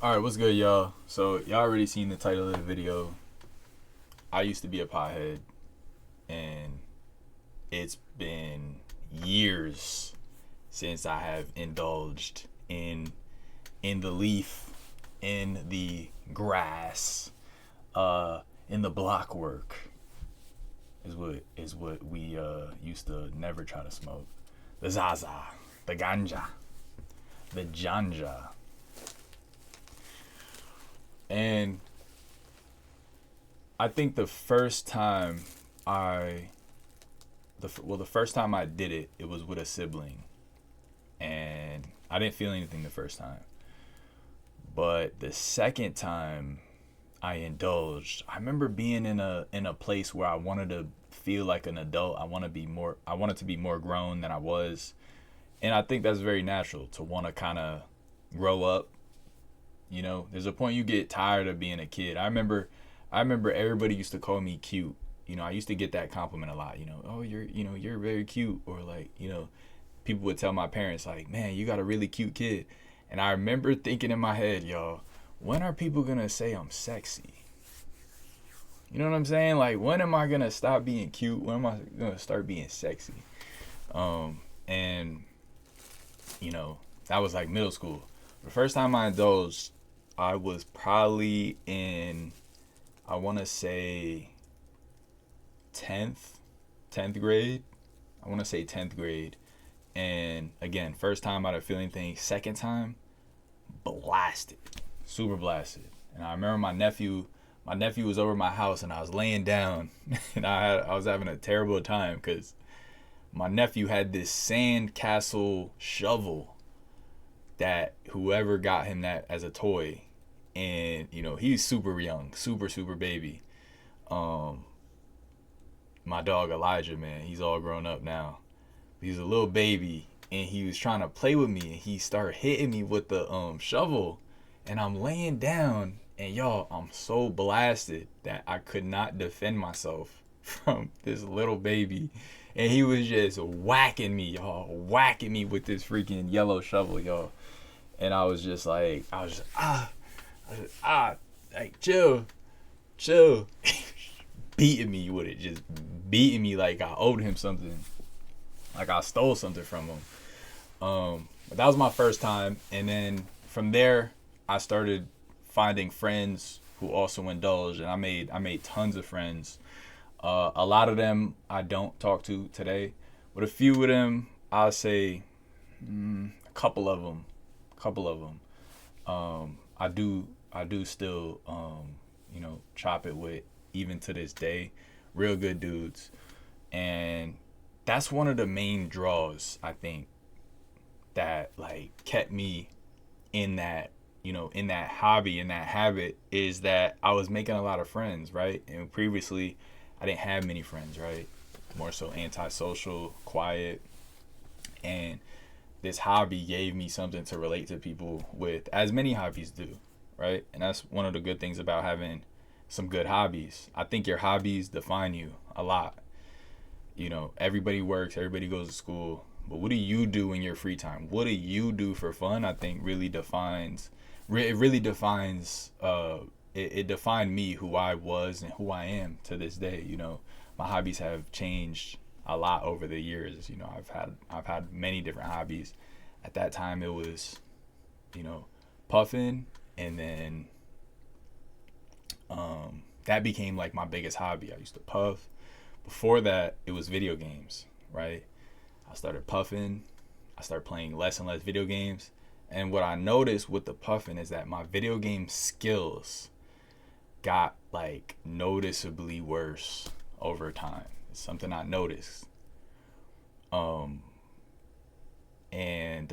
All right, what's good, y'all? So y'all already seen the title of the video. I used to be a pothead, and it's been years since I have indulged in the leaf, in the grass, in the block work. Is what we used to never try to smoke. The Zaza, the ganja, the janja, and I think I the first time I did it, it was with a sibling, and I didn't feel anything the first time. But the second time I indulged, I remember being in a place where I wanted to feel like an adult. I wanted to be more grown than I was. And I think that's very natural to want to kind of grow up. There's a point you get tired of being a kid. I remember everybody used to call me cute. I used to get that compliment a lot. Oh, you're very cute, or like, people would tell my parents like, man, you got a really cute kid. And I remember thinking in my head, yo, when are people gonna say I'm sexy? You know what I'm saying? Like, when am I gonna stop being cute? When am I gonna start being sexy? And that was like middle school. The first time I indulged, I was probably in, I want to say 10th, 10th grade. I want to say 10th grade. And again, first time I didn't feel anything. Second time, blasted, super blasted. And I remember my nephew was over my house, and I was laying down, and I was having a terrible time because my nephew had this sand castle shovel that whoever got him that as a toy, and he's super young, super baby. Um, my dog Elijah, man, he's all grown up now. He's a little baby, and he was trying to play with me, and he started hitting me with the shovel, and I'm laying down, and y'all, I'm so blasted that I could not defend myself from this little baby, and he was just whacking me, y'all, whacking me with this freaking yellow shovel, y'all, and I was just like, like chill, beating me with it, just beating me like I owed him something, like I stole something from him. But that was my first time, and then from there, I started finding friends who also indulged, and I made tons of friends. A lot of them I don't talk to today, but a few of them I'll say, a couple of them. I do still chop it with, even to this day, real good dudes, and that's one of the main draws, I think, that like kept me in that in that hobby, in that habit, is that I was making a lot of friends, right? And previously I didn't have many friends, right? More so antisocial, quiet, and this hobby gave me something to relate to people with, as many hobbies do, right? And that's one of the good things about having some good hobbies. I think your hobbies define you a lot. Everybody works, everybody goes to school, but what do you do in your free time? What do you do for fun? I think really defines, it really defines, it defined me, who I was and who I am to this day. My hobbies have changed a lot over the years. I've had many different hobbies. At that time it was, puffing, and then that became like my biggest hobby. I used to puff. Before that, it was video games, right? I started puffing. I started playing less and less video games. And what I noticed with the puffing is that my video game skills got like noticeably worse over time. It's something I noticed. Um, and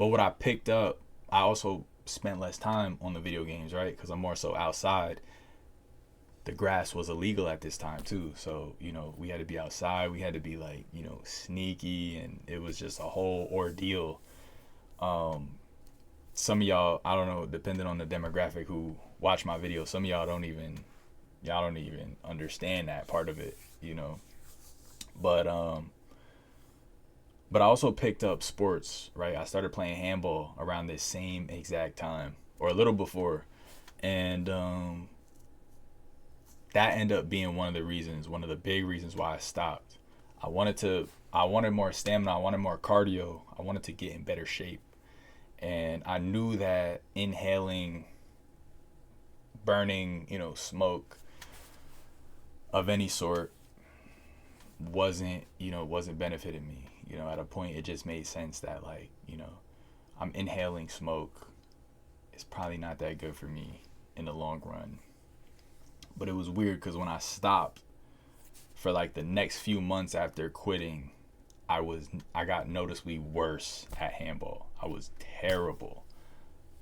But what I picked up, I also spent less time on the video games, right? Because I'm more so outside. The grass was illegal at this time too, so we had to be outside. We had to be like sneaky, and it was just a whole ordeal. Um, some of y'all, I don't know, depending on the demographic who watch my videos, some of y'all don't even understand that part of it. But But I also picked up sports, right? I started playing handball around this same exact time or a little before. And that ended up being one of the reasons, one of the big reasons why I stopped. I wanted more stamina, I wanted more cardio, I wanted to get in better shape. And I knew that inhaling, burning, smoke of any sort wasn't benefiting me. At a point it just made sense that, like, I'm inhaling smoke. It's probably not that good for me in the long run. But it was weird because when I stopped for like the next few months after quitting, I got noticeably worse at handball. I was terrible.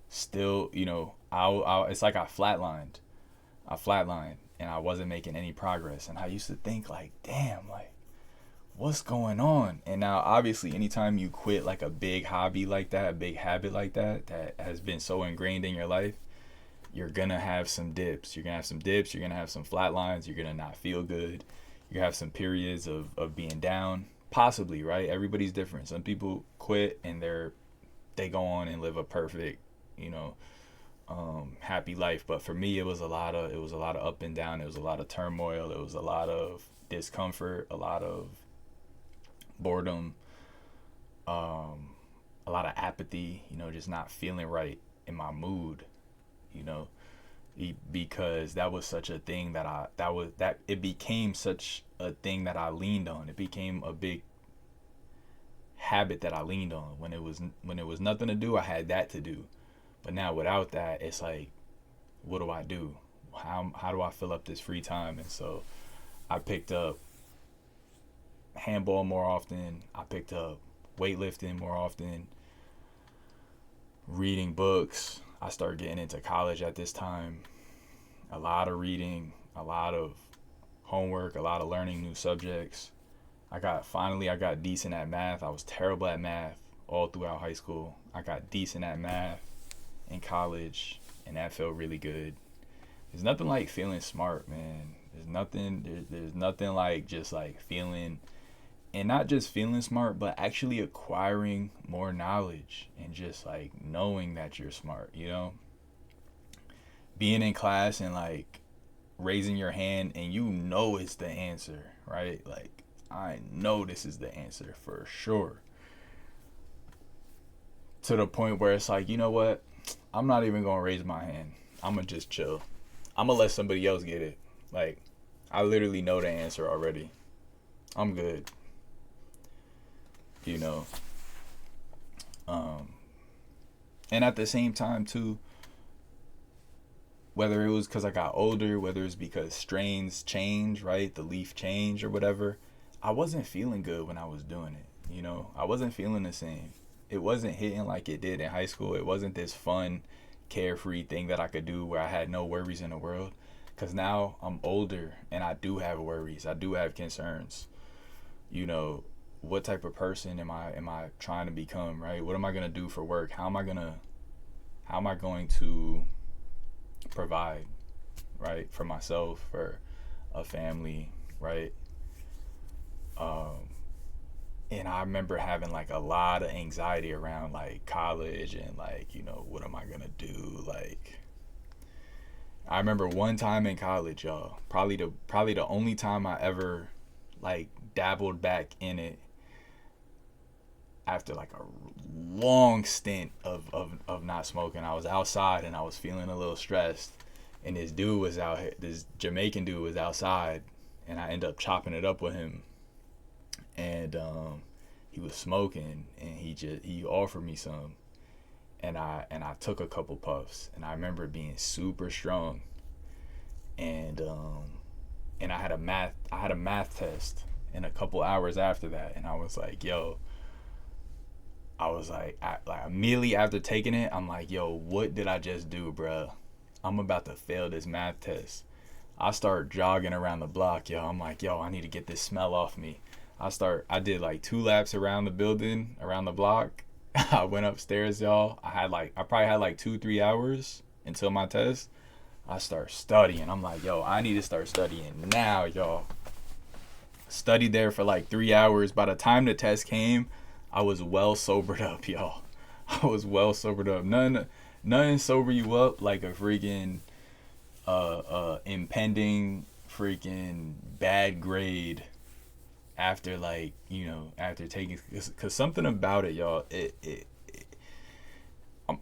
Still, it's like I flatlined. And I wasn't making any progress. And I used to think like, damn, like, what's going on? And now obviously anytime you quit like a big hobby like that, a big habit like that has been so ingrained in your life, you're gonna have some dips. You're gonna have some dips, you're gonna have some flat lines, you're gonna not feel good. You have some periods of being down. Possibly, right? Everybody's different. Some people quit and they go on and live a perfect, happy life. But for me, it was a lot of up and down. It was a lot of turmoil. It was a lot of discomfort, a lot of boredom, a lot of apathy. Just not feeling right in my mood. Because that was such a thing that it became such a thing that I leaned on. It became a big habit that I leaned on. When it was nothing to do, I had that to do. But now without that, it's like, what do I do? How do I fill up this free time? And so I picked up handball more often. I picked up weightlifting more often. Reading books. I started getting into college at this time. A lot of reading, a lot of homework, a lot of learning new subjects. I got decent at math. I was terrible at math all throughout high school. I got decent at math in college, and that felt really good. There's nothing like feeling smart, man. There's nothing like just like feeling, and not just feeling smart, but actually acquiring more knowledge and just like knowing that you're smart, being in class and like raising your hand and it's the answer, right? Like, I know this is the answer for sure. To the point where it's like, you know what? I'm not even going to raise my hand. I'm going to just chill. I'm going to let somebody else get it. Like, I literally know the answer already. I'm good. And at the same time, too, whether it was because I got older, whether it's because strains change, right? The leaf change or whatever. I wasn't feeling good when I was doing it. I wasn't feeling the same. It wasn't hitting like it did in high school. It wasn't this fun, carefree thing that I could do where I had no worries in the world. Because now I'm older and I do have worries. I do have concerns. What type of person am I trying to become, right? What am I going to do for work? How am I going to provide, right, for myself, for a family, right? And I remember having like a lot of anxiety around like college and like, what am I gonna do? Like, I remember one time in college, y'all, probably the only time I ever like dabbled back in it after like a long stint of not smoking. I was outside and I was feeling a little stressed, and this Jamaican dude was outside, and I ended up chopping it up with him. And he was smoking, and he offered me some, and I took a couple puffs, and I remember being super strong. And I had a math test in a couple hours after that, and I was like, immediately after taking it, I'm like, yo, what did I just do, bruh? I'm about to fail this math test. I start jogging around the block, yo. I'm like, yo, I need to get this smell off me. I did like 2 laps around the building, around the block. I went upstairs, y'all. I probably had like 2-3 hours until my test. I start studying. I'm like, yo, I need to start studying now, y'all. Studied there for like 3 hours. By the time the test came, I was well sobered up, y'all. I was well sobered up. Nothing sober you up like a freaking impending freaking bad grade after, like, after taking, because something about it, y'all,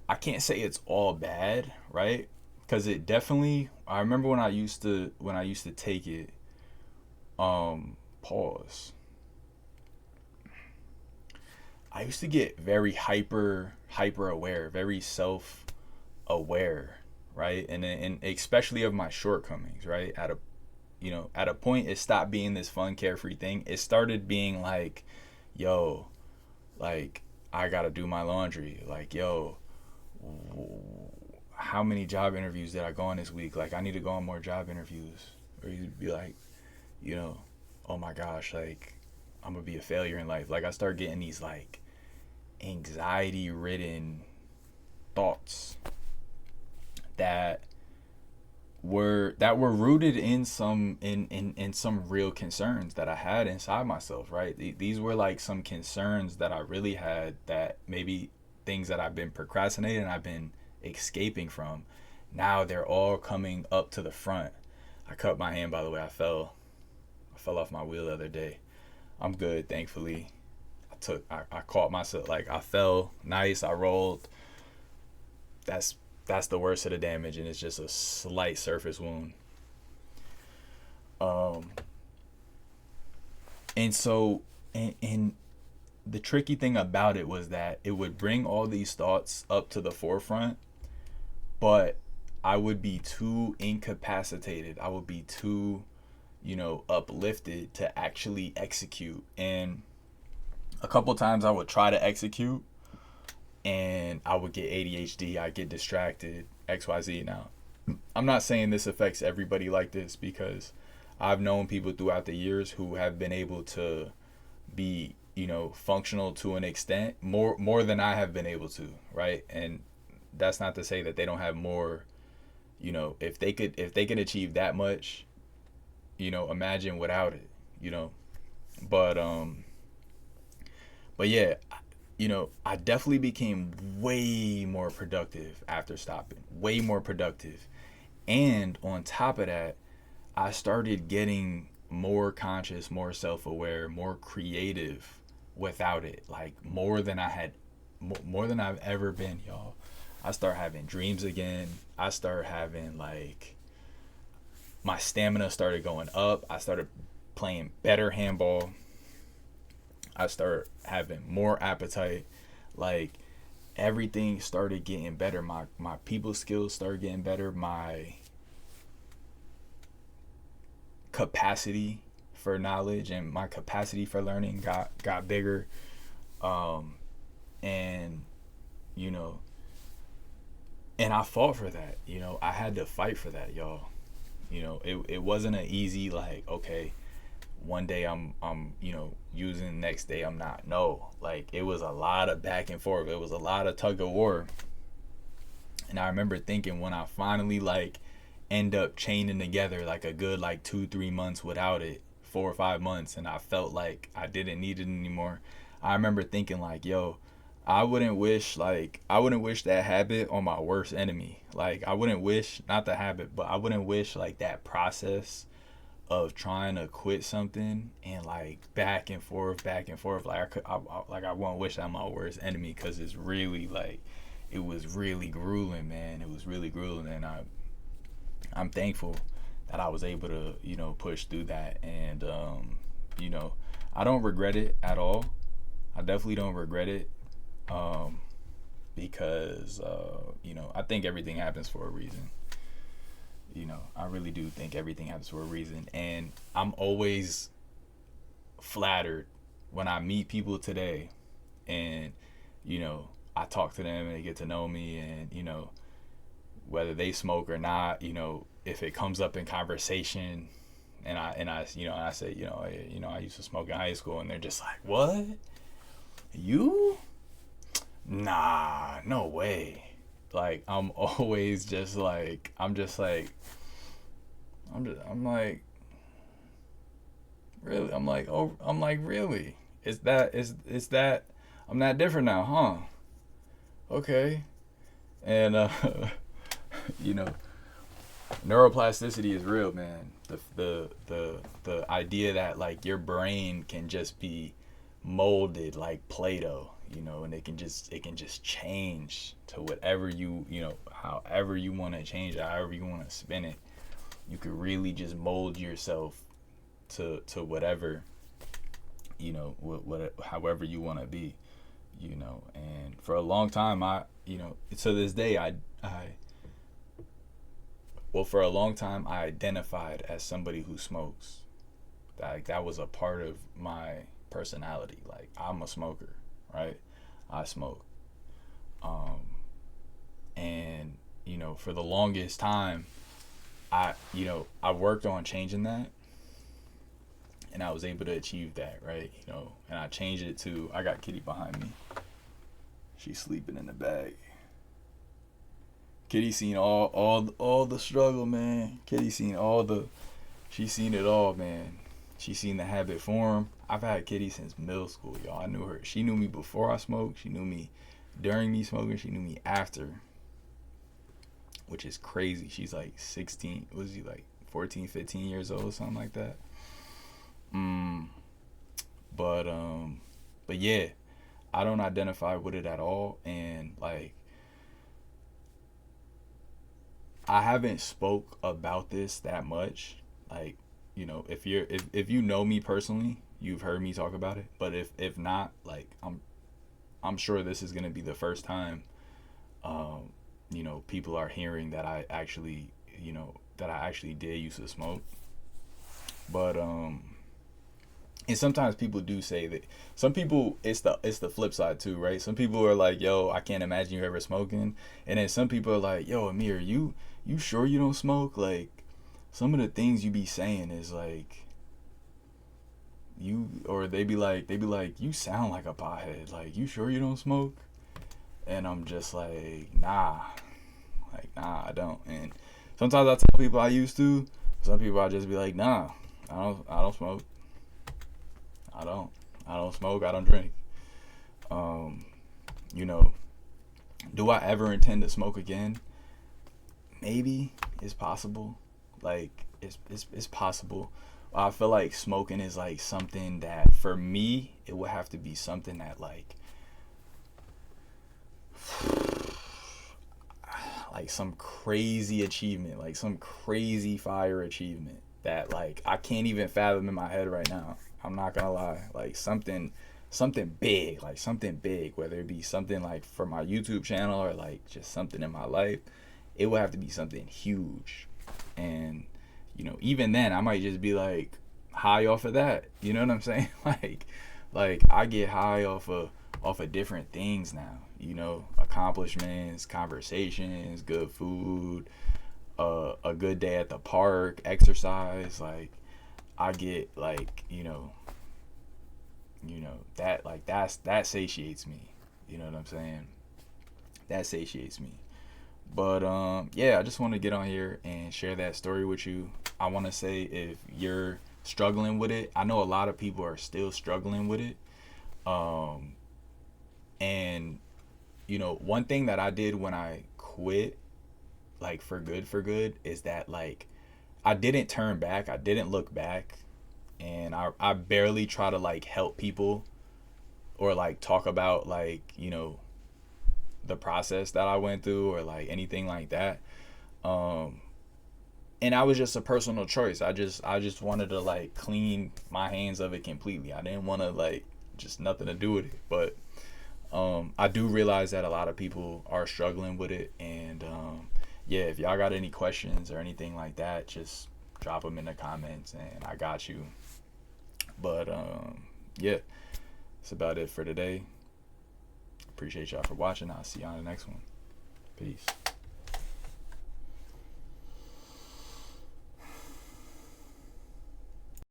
I can't say it's all bad, right? Because it definitely, I remember when I used to take it, pause, I used to get very hyper aware, very self aware, right? And especially of my shortcomings, right? At a point, it stopped being this fun carefree thing. It started being like, yo, like, I gotta do my laundry. Like, yo, how many job interviews did I go on this week? Like, I need to go on more job interviews. Or you'd be like, you know, oh my gosh, like, I'm gonna be a failure in life. Like, I start getting these like anxiety ridden thoughts that were rooted in some real concerns that I had inside myself, right? These were like some concerns that I really had, that maybe things that I've been procrastinating and I've been escaping from. Now they're all coming up to the front. I cut my hand, by the way. I fell off my wheel the other day. I'm good, thankfully. I caught myself, like, I fell nice, I rolled. That's the worst of the damage, and it's just a slight surface wound. Um, and so, and the tricky thing about it was that it would bring all these thoughts up to the forefront, but I would be too incapacitated. I would be too, uplifted to actually execute. And a couple times I would try to execute, and I would get ADHD, I get distracted, XYZ. Now, I'm not saying this affects everybody like this, because I've known people throughout the years who have been able to be, functional to an extent, more than I have been able to, right? And that's not to say that they don't have more, if they could achieve that much, imagine without it, you know. But yeah, I definitely became way more productive after stopping, way more productive. And on top of that, I started getting more conscious, more self aware, more creative without it. Like, more than I've ever been, y'all. I start having dreams again. I start having, like, my stamina started going up. I started playing better handball. I started having more appetite. Like, everything started getting better. My people skills started getting better. My capacity for knowledge and my capacity for learning got bigger. Um, and you know, and I fought for that. I had to fight for that, y'all. It wasn't an easy, like, okay, one day I'm using, next day I'm not. No, like, it was a lot of back and forth. It was a lot of tug of war. And I remember thinking, when I finally, like, end up chaining together like a good, like, 2-3 months without it, 4 or 5 months, and I felt like I didn't need it anymore. I remember thinking, like, yo, I wouldn't wish that habit on my worst enemy. Like, I wouldn't wish, not the habit, but I wouldn't wish, like, that process of trying to quit something, and, like, back and forth. Like, I won't wish that on my worst enemy, because it's really, like, it was really grueling, man. It was really grueling, and I'm thankful that I was able to, push through that. And you know, I don't regret it at all. I definitely don't regret it. Um, because I think everything happens for a reason. I really do think everything happens for a reason, and I'm always flattered when I meet people today, and I talk to them and they get to know me, and whether they smoke or not, if it comes up in conversation, and I say, I used to smoke in high school, and they're just like, what? You? Nah, no way. Like, I'm always just like, I'm like, really? I'm like, oh, I'm like, really? Is that I'm that different now, huh? Okay. And you know, neuroplasticity is real, man. The idea that like your brain can just be molded like Play-Doh, you know, and it can just change to whatever however you want to change it, however you want to spin it. You could really just mold yourself to whatever, however you want to be, And for a long time, to this day, for a long time, I identified as somebody who smokes. That was a part of my personality. Like, I'm a smoker, right? I smoke. Um, and for the longest time, I worked on changing that, and I was able to achieve that, right? And I changed it to, I got Kitty behind me. She's sleeping in the bag. Kitty seen all the struggle, man. She's seen it all, man. She's seen the habit form. I've had Kitty since middle school, y'all. I knew her. She knew me before I smoked. She knew me during me smoking. She knew me after, which is crazy. She's like 16. Was she like 14, 15 years old, something like that? But yeah, I don't identify with it at all, and like, I haven't spoke about this that much. Like, if you know me personally, you've heard me talk about it. But if not, like, I'm sure this is gonna be the first time, people are hearing that I actually, did used to smoke. But and sometimes people do say that. Some people, it's the flip side too, right? Some people are like, yo, I can't imagine you ever smoking. And then some people are like, yo, Amir, you sure you don't smoke? Like, some of the things you be saying is like, or they be like, you sound like a pothead. Like, you sure you don't smoke? And I'm just like, nah, I don't. And sometimes I tell people I used to. Some people I just be like, nah, I don't smoke. I don't smoke. I don't drink. You know, do I ever intend to smoke again? Maybe. It's possible. Like, it's possible. I feel like smoking is like something that, for me, it would have to be something that like some crazy achievement, like some crazy fire achievement that like I can't even fathom in my head right now. I'm not gonna lie. Like something big, like something big, whether it be something like for my YouTube channel or like just something in my life, it would have to be something huge. And even then I might just be like high off of that. You know what I'm saying? like I get high off of different things now. Accomplishments, conversations, good food, a good day at the park, exercise. Like I get like that, like that satiates me. You know what I'm saying? That satiates me. But yeah, I just want to get on here and share that story with you. I want to say, if you're struggling with it, I know a lot of people are still struggling with it. And one thing that I did when I quit, like for good, is that like I didn't turn back. I didn't look back. And I barely try to like help people or like talk about like, the process that I went through or like anything like that. And I was just a personal choice. I just wanted to like clean my hands of it completely. I didn't want to like just nothing to do with it. But I do realize that a lot of people are struggling with it. And yeah, if y'all got any questions or anything like that, just drop them in the comments and I got you. But yeah, that's about it for today. Appreciate y'all for watching. I'll see y'all on the next one. Peace.